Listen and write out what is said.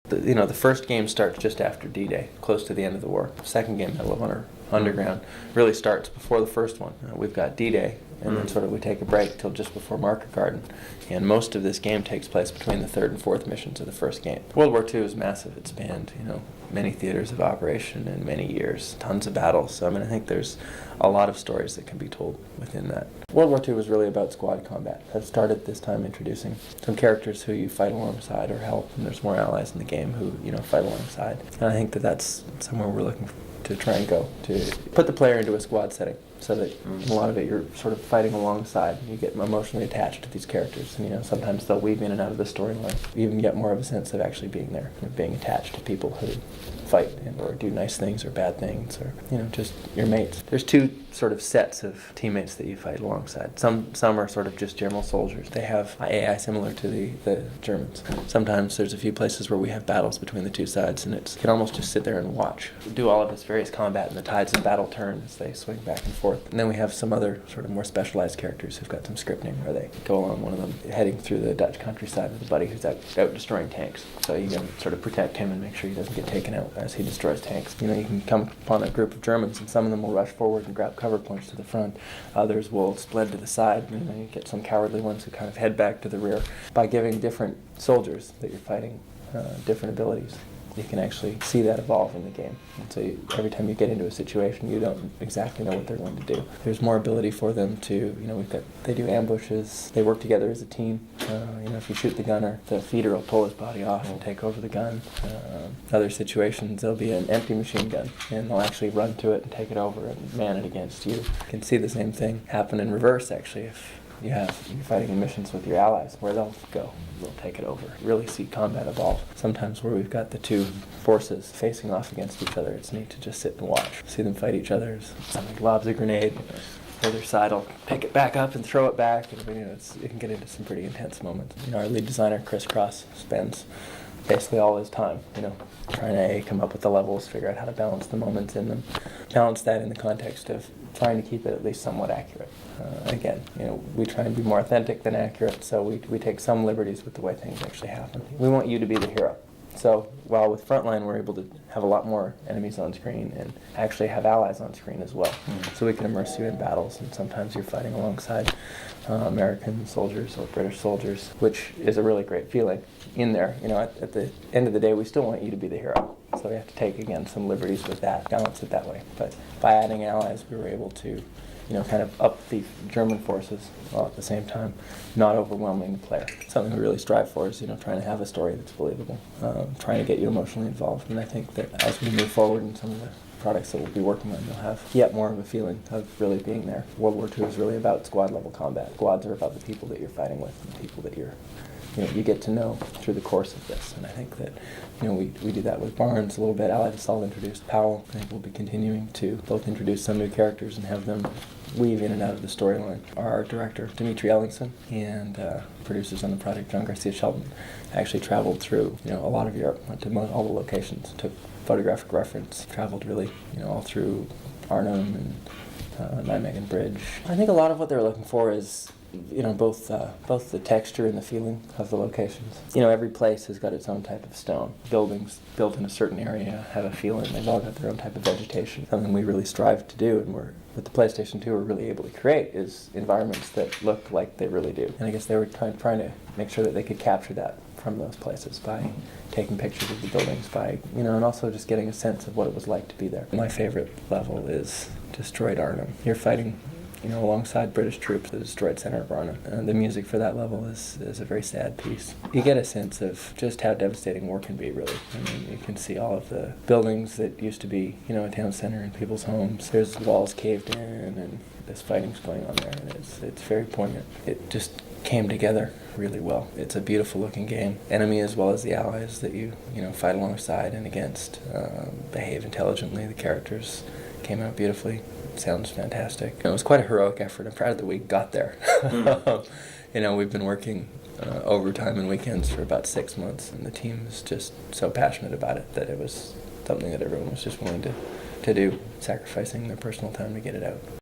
The first game starts just after D-Day, close to the end of the war. The second game, Medal of Honor Underground, really starts before the first one. We've got D-Day, and then sort of we take a break till just before Market Garden. And most of this game takes place between the third and fourth missions of the first game. World War II is massive. It spanned, many theaters of operation and many years, tons of battles. So, I think there's a lot of stories that can be told within that. World War II was really about squad combat. I've started this time introducing some characters who you fight alongside or help, and there's more allies in the game who, fight alongside. And I think that that's somewhere we're looking to try and go, to put the player into a squad setting, so that in a lot of it you're sort of fighting alongside. You get emotionally attached to these characters, and sometimes they'll weave in and out of the storyline. You even get more of a sense of actually being there, being attached to people who fight or do nice things or bad things, or just your mates. There's two sort of sets of teammates that you fight alongside. Some are sort of just general soldiers. They have AI similar to the Germans. Sometimes there's a few places where we have battles between the two sides, and you can almost just sit there and watch. We do all of this various combat, and the tides of battle turn as they swing back and forth. And then we have some other sort of more specialized characters who've got some scripting where they go along, one of them heading through the Dutch countryside with a buddy who's out destroying tanks. So you can sort of protect him and make sure he doesn't get taken out as he destroys tanks. You can come upon a group of Germans, and some of them will rush forward and grab cover points to the front. Others will split to the side. You get some cowardly ones who kind of head back to the rear. By giving different soldiers that you're fighting different abilities, you can actually see that evolve in the game. And so every time you get into a situation, you don't exactly know what they're going to do. There's more ability for them to, they do ambushes, they work together as a team. If you shoot the gunner, the feeder will pull his body off and take over the gun. Other situations, there'll be an empty machine gun, and they'll actually run to it and take it over and man it against you. You can see the same thing happen in reverse, actually, if you're fighting in missions with your allies, where they'll take it over. Really see combat evolve. Sometimes where we've got the two forces facing off against each other, it's neat to just sit and watch. See them fight each other. Somebody lobs a grenade, the other side will pick it back up and throw it back. And, it can get into some pretty intense moments. Our lead designer, Chris Cross, spends basically all his time, trying to come up with the levels, figure out how to balance the moments in them, balance that in the context of trying to keep it at least somewhat accurate. Again, we try and be more authentic than accurate, so we take some liberties with the way things actually happen. We want you to be the hero. So while with Frontline we're able to have a lot more enemies on screen and actually have allies on screen as well. So we can immerse you in battles, and sometimes you're fighting alongside American soldiers or British soldiers, which is a really great feeling in there. At the end of the day, we still want you to be the hero. So we have to take, again, some liberties with that, balance it that way. But by adding allies, we were able to kind of up the German forces, while at the same time not overwhelming the player. Something we really strive for is, trying to have a story that's believable, trying to get you emotionally involved. And I think that as we move forward in some of the products that we'll be working on, you'll have yet more of a feeling of really being there. World War II is really about squad level combat. Squads are about the people that you're fighting with, and the people that you get to know through the course of this. And I think that we do that with Barnes a little bit. Allied Assault introduced Powell. I think we'll be continuing to both introduce some new characters and have them weave in and out of the storyline. Our art director, Dimitri Ellingson, and producers on the project, John Garcia Shelton, actually traveled through a lot of Europe, went to all the locations, took photographic reference, traveled really all through Arnhem and Nijmegen Bridge. I think a lot of what they're looking for is both the texture and the feeling of the locations. Every place has got its own type of stone. Buildings built in a certain area have a feeling. They've all got their own type of vegetation. Something we really strive to do, and with the PlayStation 2 we're really able to create, is environments that look like they really do. And I guess they were trying to make sure that they could capture that from those places by taking pictures of the buildings, and also just getting a sense of what it was like to be there. My favorite level is Destroyed Arnhem. You're fighting alongside British troops, the destroyed center of Arnhem. And the music for that level is a very sad piece. You get a sense of just how devastating war can be, really. You can see all of the buildings that used to be, a town center and people's homes. There's walls caved in, and this fighting's going on there, and it's very poignant. It just came together really well. It's a beautiful looking game. Enemy as well as the allies that you fight alongside and against behave intelligently. The characters came out beautifully. Sounds fantastic. It was quite a heroic effort. I'm proud that we got there. We've been working overtime and weekends for about 6 months, and the team is just so passionate about it that it was something that everyone was just willing to do, sacrificing their personal time to get it out.